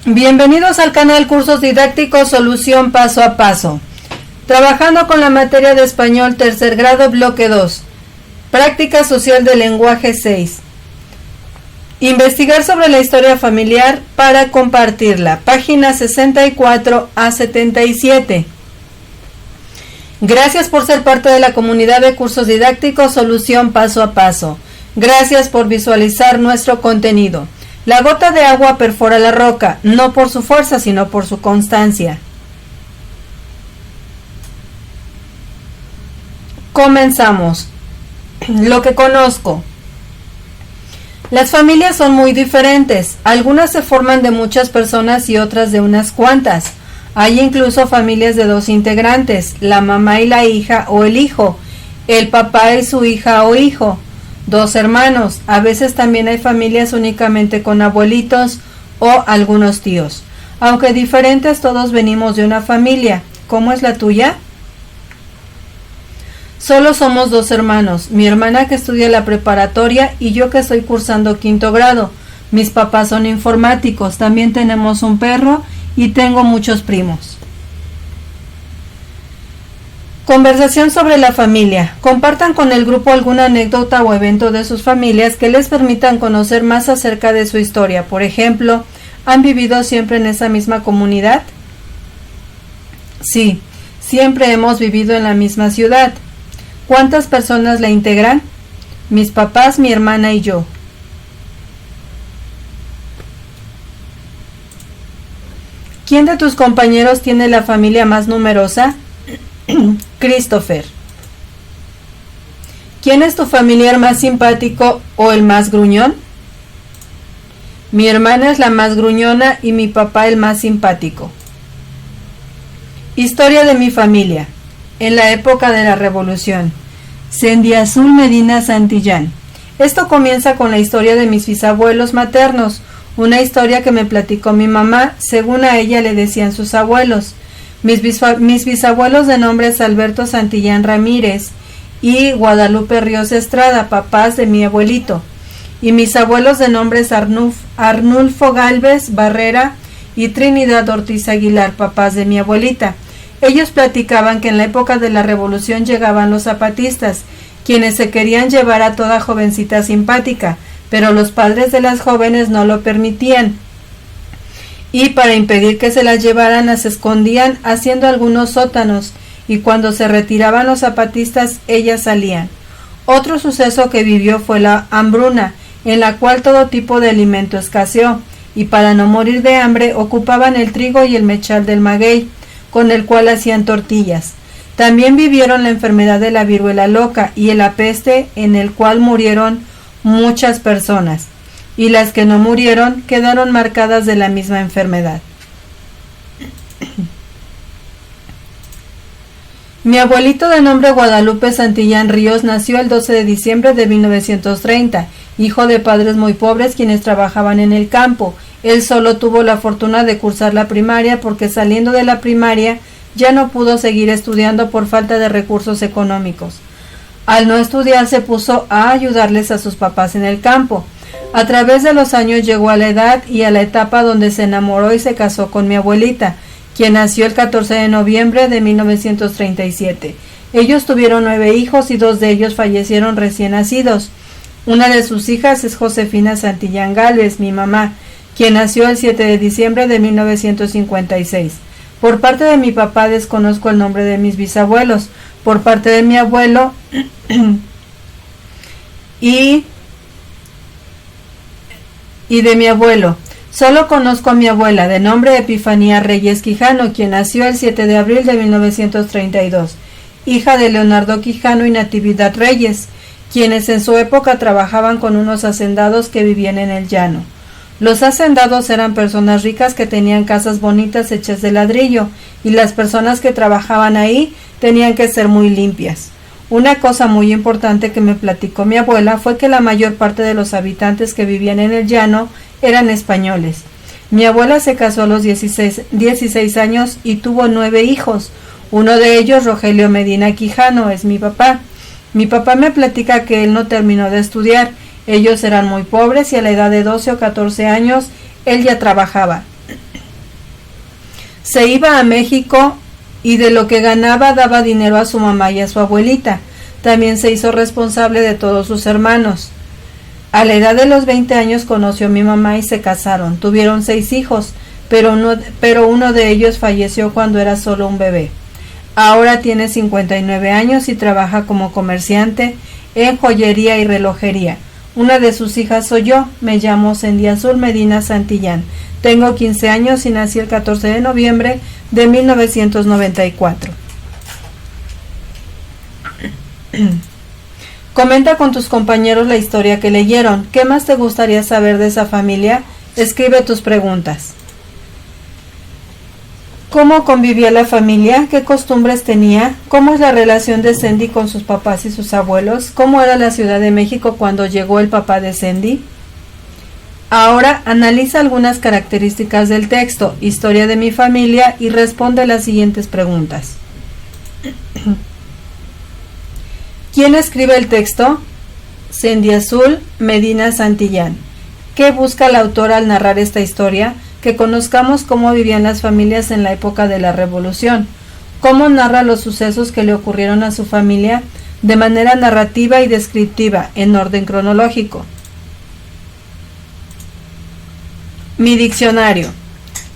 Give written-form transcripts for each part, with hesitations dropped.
Bienvenidos al canal Cursos Didácticos Solución Paso a Paso. Trabajando con la materia de español tercer grado bloque 2. Práctica social del lenguaje 6. Investigar sobre la historia familiar para compartirla. Página 64 a 77. Gracias por ser parte de la comunidad de cursos didácticos Solución Paso a Paso. Gracias por visualizar nuestro contenido. La gota de agua perfora la roca, no por su fuerza, sino por su constancia. Comenzamos. Lo que conozco. Las familias son muy diferentes. Algunas se forman de muchas personas y otras de unas cuantas. Hay incluso familias de dos integrantes, la mamá y la hija o el hijo, el papá y su hija o hijo. Dos hermanos. A veces también hay familias únicamente con abuelitos o algunos tíos. Aunque diferentes, todos venimos de una familia. ¿Cómo es la tuya? Solo somos dos hermanos, mi hermana que estudia la preparatoria y yo que estoy cursando quinto grado. Mis papás son informáticos, también tenemos un perro y tengo muchos primos. Conversación sobre la familia. Compartan con el grupo alguna anécdota o evento de sus familias que les permitan conocer más acerca de su historia. Por ejemplo, ¿han vivido siempre en esa misma comunidad? Sí, siempre hemos vivido en la misma ciudad. ¿Cuántas personas la integran? Mis papás, mi hermana y yo. ¿Quién de tus compañeros tiene la familia más numerosa? Christopher. ¿Quién es tu familiar más simpático o el más gruñón? Mi hermana es la más gruñona y mi papá el más simpático. Historia de mi familia. En la época de la Revolución. Sendiazul Medina Santillán. Esto comienza con la historia de mis bisabuelos maternos, una historia que me platicó mi mamá, según a ella le decían sus abuelos. Mis bisabuelos de nombre es Alberto Santillán Ramírez y Guadalupe Ríos Estrada, papás de mi abuelito. Y mis abuelos de nombre es Arnulfo Gálvez Barrera y Trinidad Ortiz Aguilar, papás de mi abuelita. Ellos platicaban que en la época de la Revolución llegaban los zapatistas, quienes se querían llevar a toda jovencita simpática, pero los padres de las jóvenes no lo permitían. Y para impedir que se las llevaran, las escondían haciendo algunos sótanos, y cuando se retiraban los zapatistas, ellas salían. Otro suceso que vivió fue la hambruna, en la cual todo tipo de alimento escaseó, y para no morir de hambre ocupaban el trigo y el mechal del maguey, con el cual hacían tortillas. También vivieron la enfermedad de la viruela loca y la peste, en el cual murieron muchas personas, y las que no murieron quedaron marcadas de la misma enfermedad. Mi abuelito de nombre Guadalupe Santillán Ríos nació el 12 de diciembre de 1930, hijo de padres muy pobres quienes trabajaban en el campo. Él solo tuvo la fortuna de cursar la primaria porque saliendo de la primaria ya no pudo seguir estudiando por falta de recursos económicos. Al no estudiar se puso a ayudarles a sus papás en el campo. A través de los años llegó a la edad y a la etapa donde se enamoró y se casó con mi abuelita, quien nació el 14 de noviembre de 1937. Ellos tuvieron 9 hijos y 2 de ellos fallecieron recién nacidos. Una de sus hijas es Josefina Santillán Gálvez, mi mamá, quien nació el 7 de diciembre de 1956. Por parte de mi papá desconozco el nombre de mis bisabuelos. Por parte de mi abuelo y de mi abuelo. Solo conozco a mi abuela, de nombre Epifanía Reyes Quijano, quien nació el 7 de abril de 1932, hija de Leonardo Quijano y Natividad Reyes, quienes en su época trabajaban con unos hacendados que vivían en el llano. Los hacendados eran personas ricas que tenían casas bonitas hechas de ladrillo, y las personas que trabajaban ahí tenían que ser muy limpias. Una cosa muy importante que me platicó mi abuela fue que la mayor parte de los habitantes que vivían en el llano eran españoles. Mi abuela se casó a los 16 años y tuvo 9 hijos. Uno de ellos, Rogelio Medina Quijano, es mi papá. Mi papá me platica que él no terminó de estudiar. Ellos eran muy pobres y a la edad de 12 o 14 años él ya trabajaba. Se iba a México y de lo que ganaba daba dinero a su mamá y a su abuelita. También se hizo responsable de todos sus hermanos. A la edad de los 20 años conoció a mi mamá y se casaron. Tuvieron 6 hijos, pero uno de ellos falleció cuando era solo un bebé. Ahora tiene 59 años y trabaja como comerciante en joyería y relojería. Una de sus hijas soy yo. Me llamo Sendia Azul Medina Santillán. Tengo 15 años y nací el 14 de noviembre de 1994. Comenta con tus compañeros la historia que leyeron. ¿Qué más te gustaría saber de esa familia? Escribe tus preguntas. ¿Cómo convivía la familia? ¿Qué costumbres tenía? ¿Cómo es la relación de Sendy con sus papás y sus abuelos? ¿Cómo era la Ciudad de México cuando llegó el papá de Sendy? Ahora analiza algunas características del texto, historia de mi familia, y responde las siguientes preguntas. ¿Quién escribe el texto? Sendia Azul Medina Santillán. ¿Qué busca la autora al narrar esta historia? Que conozcamos cómo vivían las familias en la época de la Revolución. ¿Cómo narra los sucesos que le ocurrieron a su familia de manera narrativa y descriptiva, en orden cronológico? Mi diccionario.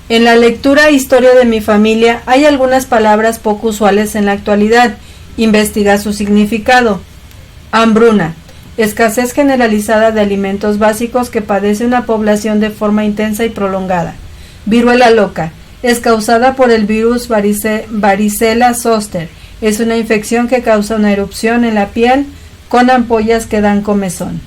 En la lectura Historia de mi familia hay algunas palabras poco usuales en la actualidad. Investiga su significado. Hambruna. Escasez generalizada de alimentos básicos que padece una población de forma intensa y prolongada. Viruela loca. Es causada por el virus varicela zoster. Es una infección que causa una erupción en la piel con ampollas que dan comezón.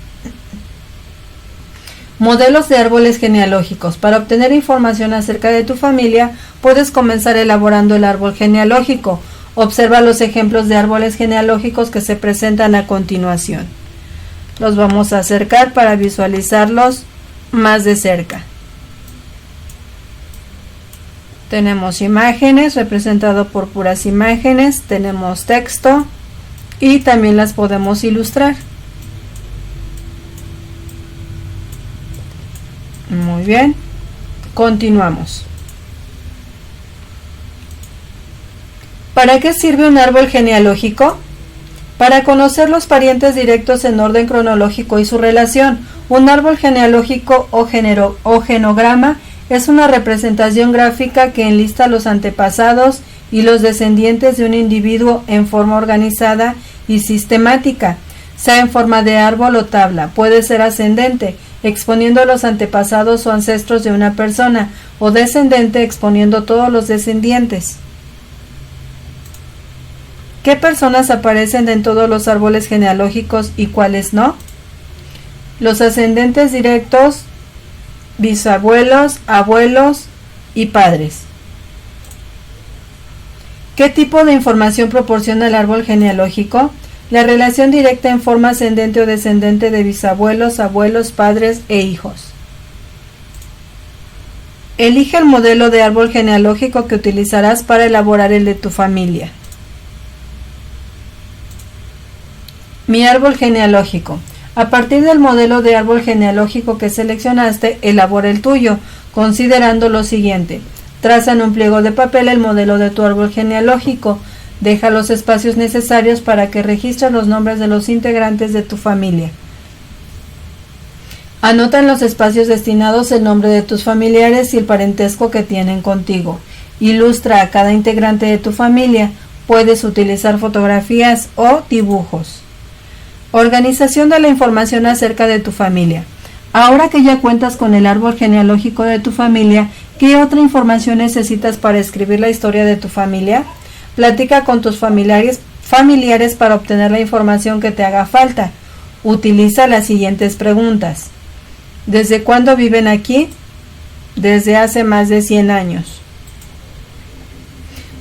Modelos de árboles genealógicos. Para obtener información acerca de tu familia, puedes comenzar elaborando el árbol genealógico. Observa los ejemplos de árboles genealógicos que se presentan a continuación. Los vamos a acercar para visualizarlos más de cerca. Tenemos imágenes, representado por puras imágenes, tenemos texto y también las podemos ilustrar. Muy bien, continuamos. ¿Para qué sirve un árbol genealógico? Para conocer los parientes directos en orden cronológico y su relación. Un árbol genealógico o genograma es una representación gráfica que enlista los antepasados y los descendientes de un individuo en forma organizada y sistemática, sea en forma de árbol o tabla. Puede ser ascendente, exponiendo los antepasados o ancestros de una persona, o descendente, exponiendo todos los descendientes. ¿Qué personas aparecen en todos los árboles genealógicos y cuáles no? Los ascendentes directos, bisabuelos, abuelos y padres. ¿Qué tipo de información proporciona el árbol genealógico? La relación directa en forma ascendente o descendente de bisabuelos, abuelos, padres e hijos. Elige el modelo de árbol genealógico que utilizarás para elaborar el de tu familia. Mi árbol genealógico. A partir del modelo de árbol genealógico que seleccionaste, elabora el tuyo, considerando lo siguiente. Traza en un pliego de papel el modelo de tu árbol genealógico. Deja los espacios necesarios para que registres los nombres de los integrantes de tu familia. Anota en los espacios destinados el nombre de tus familiares y el parentesco que tienen contigo. Ilustra a cada integrante de tu familia. Puedes utilizar fotografías o dibujos. Organización de la información acerca de tu familia. Ahora que ya cuentas con el árbol genealógico de tu familia, ¿qué otra información necesitas para escribir la historia de tu familia? Platica con tus familiares para obtener la información que te haga falta. Utiliza las siguientes preguntas. ¿Desde cuándo viven aquí? Desde hace más de 100 años.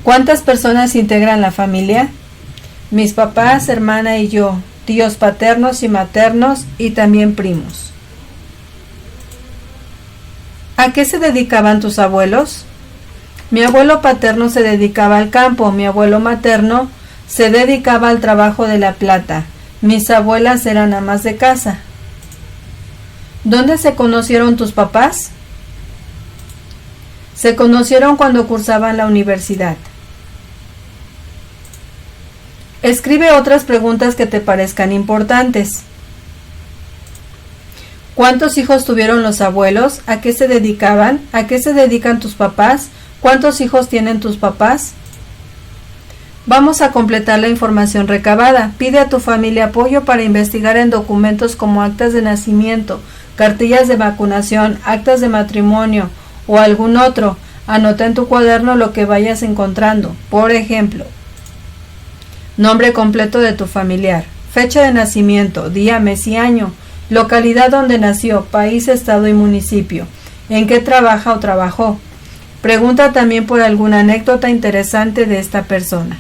¿Cuántas personas integran la familia? Mis papás, hermana y yo. Tíos paternos y maternos y también primos. ¿A qué se dedicaban tus abuelos? Mi abuelo paterno se dedicaba al campo, mi abuelo materno se dedicaba al trabajo de la plata, mis abuelas eran amas de casa. ¿Dónde se conocieron tus papás? Se conocieron cuando cursaban la universidad. Escribe otras preguntas que te parezcan importantes. ¿Cuántos hijos tuvieron los abuelos? ¿A qué se dedicaban? ¿A qué se dedican tus papás? ¿Cuántos hijos tienen tus papás? Vamos a completar la información recabada. Pide a tu familia apoyo para investigar en documentos como actas de nacimiento, cartillas de vacunación, actas de matrimonio o algún otro. Anota en tu cuaderno lo que vayas encontrando. Por ejemplo, nombre completo de tu familiar, fecha de nacimiento, día, mes y año, localidad donde nació, país, estado y municipio, en qué trabaja o trabajó. Pregunta también por alguna anécdota interesante de esta persona.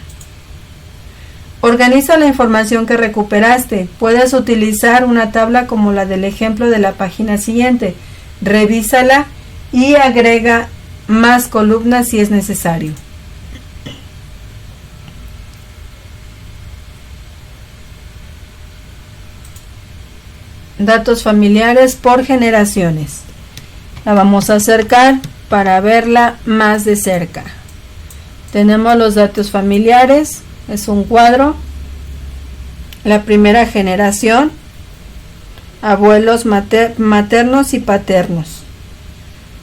Organiza la información que recuperaste. Puedes utilizar una tabla como la del ejemplo de la página siguiente. Revísala y agrega más columnas si es necesario. Datos familiares por generaciones. La vamos a acercar para verla más de cerca. Tenemos los datos familiares, es un cuadro. La primera generación, abuelos maternos y paternos.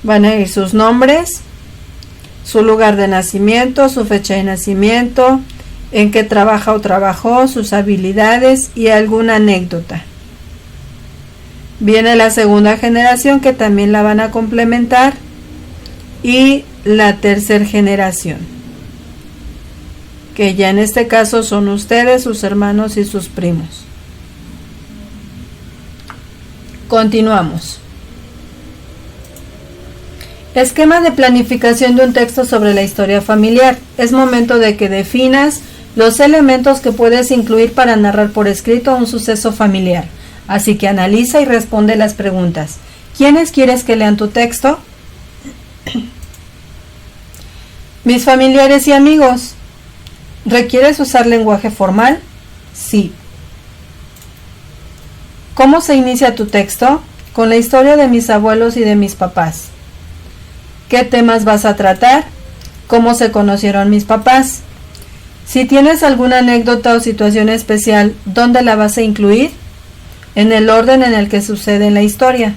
Van a ir sus nombres, su lugar de nacimiento, su fecha de nacimiento, en qué trabaja o trabajó, sus habilidades y alguna anécdota. Viene la segunda generación que también la van a complementar y la tercera generación, que ya en este caso son ustedes, sus hermanos y sus primos. Continuamos. Esquema de planificación de un texto sobre la historia familiar. Es momento de que definas los elementos que puedes incluir para narrar por escrito un suceso familiar. Así que analiza y responde las preguntas. ¿Quiénes quieres que lean tu texto? Mis familiares y amigos. ¿Requieres usar lenguaje formal? Sí. ¿Cómo se inicia tu texto? Con la historia de mis abuelos y de mis papás. ¿Qué temas vas a tratar? ¿Cómo se conocieron mis papás? Si tienes alguna anécdota o situación especial, ¿dónde la vas a incluir? En el orden en el que sucede en la historia.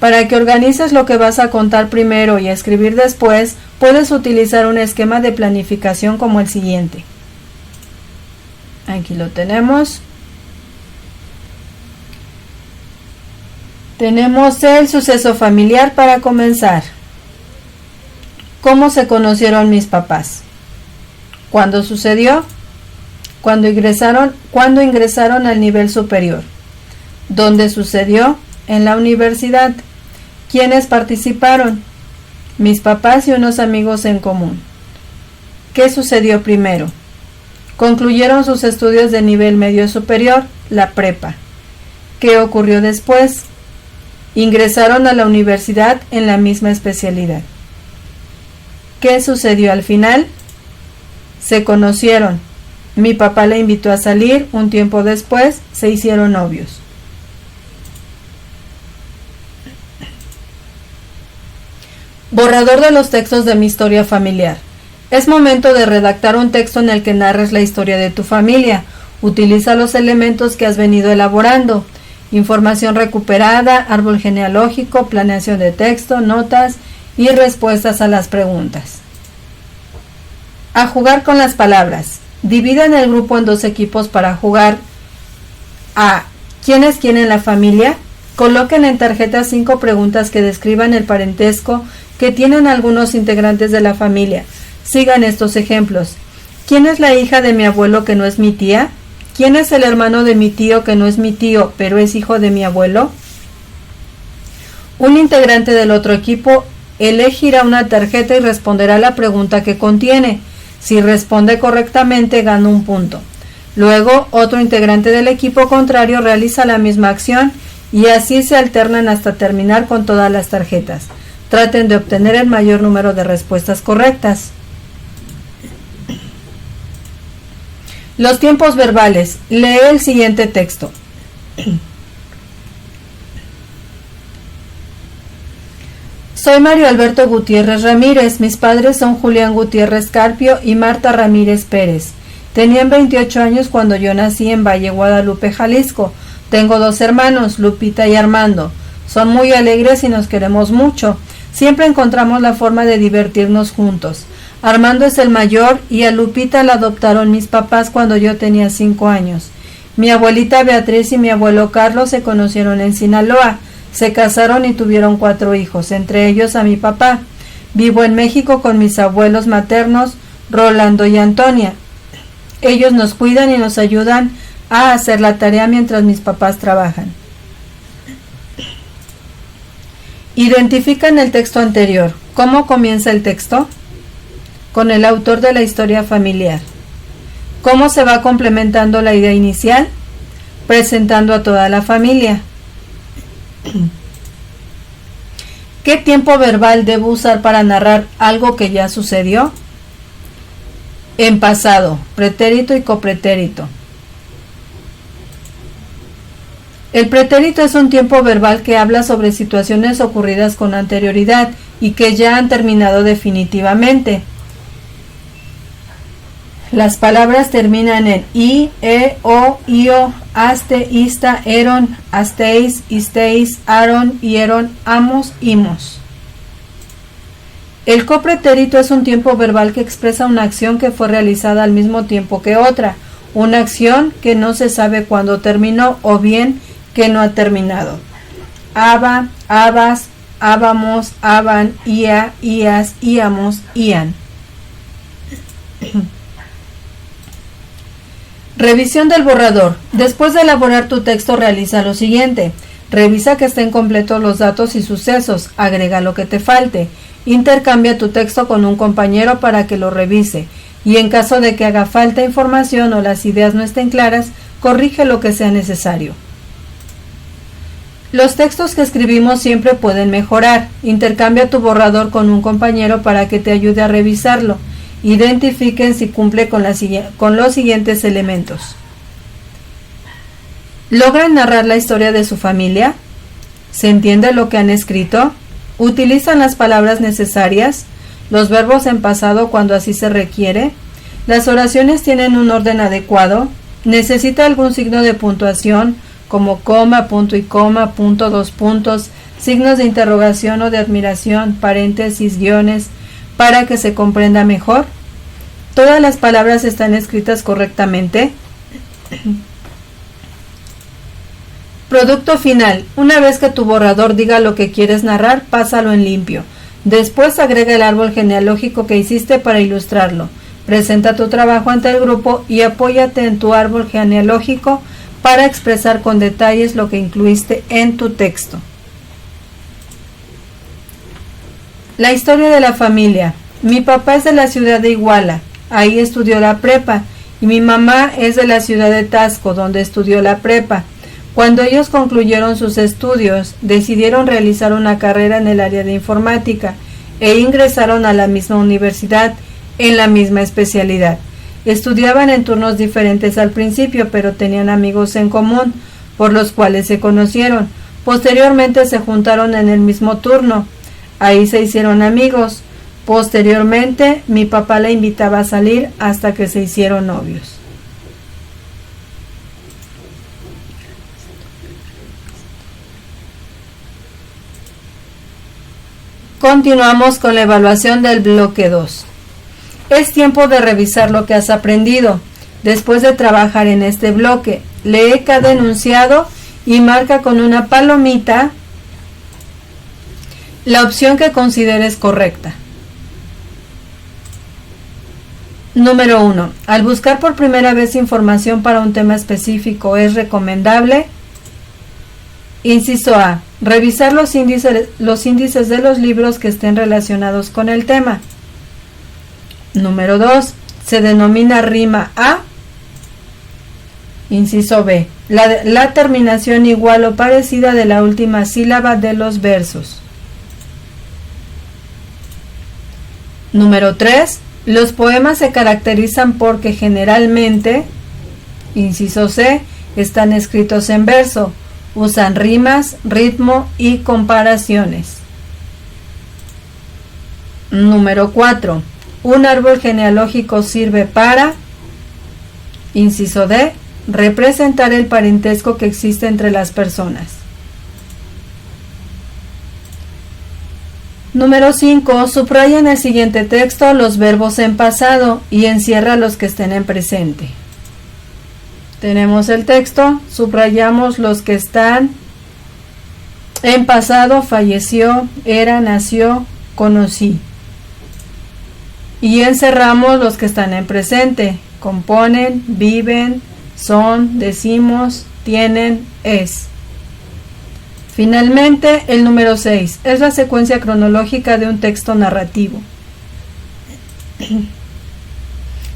Para que organices lo que vas a contar primero y escribir después, puedes utilizar un esquema de planificación como el siguiente. Aquí lo tenemos. Tenemos el suceso familiar para comenzar. ¿Cómo se conocieron mis papás? ¿Cuándo sucedió? Cuando ingresaron al nivel superior. ¿Dónde sucedió? En la universidad. ¿Quiénes participaron? Mis papás y unos amigos en común. ¿Qué sucedió primero? Concluyeron sus estudios de nivel medio superior, la prepa. ¿Qué ocurrió después? Ingresaron a la universidad en la misma especialidad. ¿Qué sucedió al final? Se conocieron. Mi papá la invitó a salir, un tiempo después se hicieron novios. Borrador de los textos de mi historia familiar. Es momento de redactar un texto en el que narres la historia de tu familia. Utiliza los elementos que has venido elaborando. Información recuperada, árbol genealógico, planeación de texto, notas y respuestas a las preguntas. A jugar con las palabras. Dividan el grupo en dos equipos para jugar a ¿quiénes quieren la familia? Coloquen en tarjetas 5 preguntas que describan el parentesco que tienen algunos integrantes de la familia. Sigan estos ejemplos. ¿Quién es la hija de mi abuelo que no es mi tía? ¿Quién es el hermano de mi tío que no es mi tío, pero es hijo de mi abuelo? Un integrante del otro equipo elegirá una tarjeta y responderá la pregunta que contiene. Si responde correctamente, gana un punto. Luego, otro integrante del equipo contrario realiza la misma acción y así se alternan hasta terminar con todas las tarjetas. Traten de obtener el mayor número de respuestas correctas. Los tiempos verbales. Lee el siguiente texto. Soy Mario Alberto Gutiérrez Ramírez. Mis padres son Julián Gutiérrez Carpio y Marta Ramírez Pérez. Tenían 28 años cuando yo nací en Valle Guadalupe, Jalisco. Tengo 2 hermanos, Lupita y Armando. Son muy alegres y nos queremos mucho. Siempre encontramos la forma de divertirnos juntos. Armando es el mayor y a Lupita la adoptaron mis papás cuando yo tenía 5 años. Mi abuelita Beatriz y mi abuelo Carlos se conocieron en Sinaloa. Se casaron y tuvieron 4 hijos, entre ellos a mi papá. Vivo en México con mis abuelos maternos, Rolando y Antonia. Ellos nos cuidan y nos ayudan a hacer la tarea mientras mis papás trabajan. Identifican el texto anterior. ¿Cómo comienza el texto? Con el autor de la historia familiar. ¿Cómo se va complementando la idea inicial? Presentando a toda la familia. ¿Qué tiempo verbal debo usar para narrar algo que ya sucedió? En pasado, pretérito y copretérito. El pretérito es un tiempo verbal que habla sobre situaciones ocurridas con anterioridad y que ya han terminado definitivamente. Las palabras terminan en i, e, o, io, aste, ista, eron, asteis, isteis, aron, hieron, amos, imos. El copretérito es un tiempo verbal que expresa una acción que fue realizada al mismo tiempo que otra, una acción que no se sabe cuándo terminó o bien que no ha terminado. Aba, abas, ábamos, aban, ia, ías, íamos, ían. Revisión del borrador. Después de elaborar tu texto, realiza lo siguiente. Revisa que estén completos los datos y sucesos. Agrega lo que te falte. Intercambia tu texto con un compañero para que lo revise. Y en caso de que haga falta información o las ideas no estén claras, corrige lo que sea necesario. Los textos que escribimos siempre pueden mejorar. Intercambia tu borrador con un compañero para que te ayude a revisarlo. Identifiquen si cumple con los siguientes elementos. ¿Logran narrar la historia de su familia? ¿Se entiende lo que han escrito? ¿Utilizan las palabras necesarias? ¿Los verbos en pasado cuando así se requiere? ¿Las oraciones tienen un orden adecuado? ¿Necesita algún signo de puntuación como coma, punto y coma, punto, 2 puntos, signos de interrogación o de admiración, paréntesis, guiones, para que se comprenda mejor? ¿Todas las palabras están escritas correctamente? Producto final. Una vez que tu borrador diga lo que quieres narrar, pásalo en limpio. Después agrega el árbol genealógico que hiciste para ilustrarlo. Presenta tu trabajo ante el grupo y apóyate en tu árbol genealógico para expresar con detalles lo que incluiste en tu texto. La historia de la familia. Mi papá es de la ciudad de Iguala, ahí estudió la prepa, y mi mamá es de la ciudad de Taxco, donde estudió la prepa. Cuando ellos concluyeron sus estudios, decidieron realizar una carrera en el área de informática e ingresaron a la misma universidad en la misma especialidad. Estudiaban en turnos diferentes al principio, pero tenían amigos en común, por los cuales se conocieron. Posteriormente se juntaron en el mismo turno. Ahí se hicieron amigos. Posteriormente, mi papá la invitaba a salir hasta que se hicieron novios. Continuamos con la evaluación del bloque 2. Es tiempo de revisar lo que has aprendido. Después de trabajar en este bloque, lee cada enunciado y marca con una palomita la opción que consideres correcta. Número 1. Al buscar por primera vez información para un tema específico, ¿es recomendable? Inciso A. Revisar los índices de los libros que estén relacionados con el tema. Número 2. Se denomina rima A. Inciso B. La terminación igual o parecida de la última sílaba de los versos. Número 3. Los poemas se caracterizan porque generalmente, inciso C, están escritos en verso, usan rimas, ritmo y comparaciones. Número 4. Un árbol genealógico sirve para, inciso D, representar el parentesco que existe entre las personas. Número 5. Subraya en el siguiente texto los verbos en pasado y encierra los que estén en presente. Tenemos el texto, subrayamos los que están en pasado: falleció, era, nació, conocí. Y encerramos los que están en presente: componen, viven, son, decimos, tienen, es. Finalmente, el número 6 es la secuencia cronológica de un texto narrativo.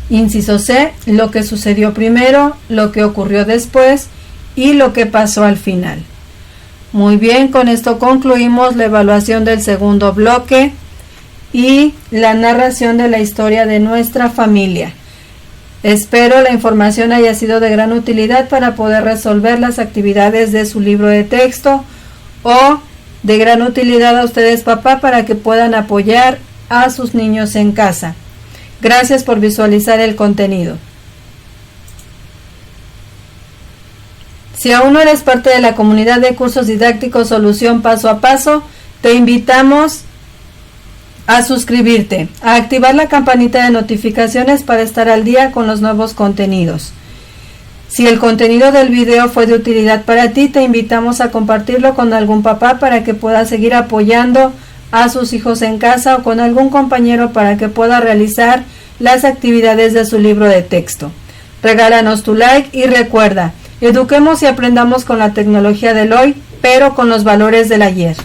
Inciso C, lo que sucedió primero, lo que ocurrió después y lo que pasó al final. Muy bien, con esto concluimos la evaluación del segundo bloque y la narración de la historia de nuestra familia. Espero la información haya sido de gran utilidad para poder resolver las actividades de su libro de texto, o de gran utilidad a ustedes, papá, para que puedan apoyar a sus niños en casa. Gracias por visualizar el contenido. Si aún no eres parte de la comunidad de cursos didácticos Solución Paso a Paso, te invitamos a suscribirte, a activar la campanita de notificaciones para estar al día con los nuevos contenidos. Si el contenido del video fue de utilidad para ti, te invitamos a compartirlo con algún papá para que pueda seguir apoyando a sus hijos en casa, o con algún compañero para que pueda realizar las actividades de su libro de texto. Regálanos tu like y recuerda, eduquemos y aprendamos con la tecnología del hoy, pero con los valores del ayer.